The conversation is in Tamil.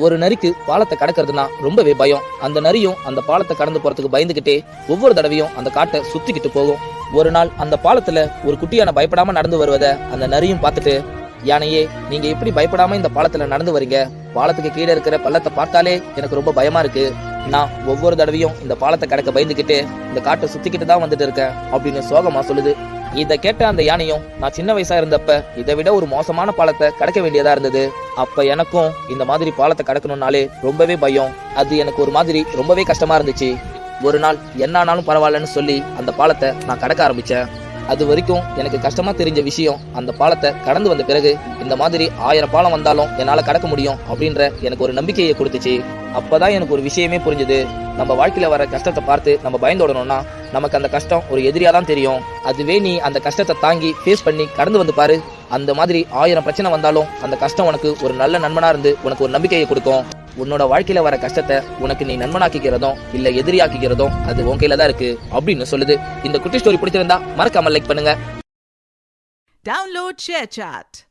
ஒரு நரிக்கு பாலத்தை கடக்கிறதுனா ரொம்பவே பயம். அந்த நரியும் அந்த பாலத்தை கடந்து போறதுக்கு பயந்துகிட்டே ஒவ்வொரு தடவையும் அந்த காட்டை சுத்திக்கிட்டு போகும். ஒரு நாள் அந்த பாலத்துல ஒரு குட்டியான பயப்படாம நடந்து வருவதை அந்த நரியும் பார்த்துட்டு, யானையே, நீங்க எப்படி பயப்படாம இந்த பாலத்துல நடந்து வரீங்க? பாலத்துக்கு கீழே இருக்கிற பள்ளத்தை பார்த்தாலே எனக்கு ரொம்ப பயமா இருக்கு. நான் ஒவ்வொரு தடவையும் இந்த பாலத்தை கடக்க பயந்துகிட்டு இந்த காட்டை சுத்திக்கிட்டு தான் வந்துட்டு இருக்கேன் அப்படின்னு சோகமா சொல்லுது. இதை கேட்ட அந்த யானையும், நான் சின்ன வயசா இருந்தப்ப இதை விட ஒரு மோசமான பாலத்தை கடக்க வேண்டியதா இருந்தது. அப்ப எனக்கும் இந்த மாதிரி பாலத்தை கடக்கணும்னாலே ரொம்பவே பயம். அது எனக்கு ஒரு மாதிரி ரொம்பவே கஷ்டமா இருந்துச்சு. ஒரு நாள் என்ன ஆனாலும் பரவாயில்லன்னு சொல்லி அந்த பாலத்தை நான் கடக்க ஆரம்பிச்சேன். அது வரைக்கும் எனக்கு கஷ்டமா தெரிஞ்ச விஷயம், அந்த பாலத்தை கடந்து வந்த பிறகு இந்த மாதிரி 1000 பாலம் வந்தாலும் என்னால கடக்க முடியும் அப்படின்ற எனக்கு ஒரு நம்பிக்கையை கொடுத்துச்சு. அப்பதான் எனக்கு ஒரு விஷயமே புரிஞ்சுது. நம்ம வாழ்க்கையில வர கஷ்டத்தை பார்த்து நம்ம பயந்தோடணும்னா நமக்கு அந்த கஷ்டம் ஒரு எதிரியா தான் தெரியும். அதுவே நீ அந்த கஷ்டத்தை தாங்கி ஃபேஸ் பண்ணி கடந்து வந்து பாரு, அந்த மாதிரி 1000 பிரச்சனை வந்தாலும் அந்த கஷ்டம் உனக்கு ஒரு நல்ல நண்பனா இருந்து உனக்கு ஒரு நம்பிக்கையை கொடுக்கும். உன்னோட வாழ்க்கையில வர கஷ்டத்தை உனக்கு நீ நண்பனாக்கிக்கிறதும் இல்ல எதிரியாக்கிக்கிறதும் அது உன் கையில தான் இருக்கு அப்படின்னு சொல்லுது. இந்த குட்டி ஸ்டோரி பிடிச்சிருந்தா மறக்காம லைக் பண்ணுங்க. Download ShareChat.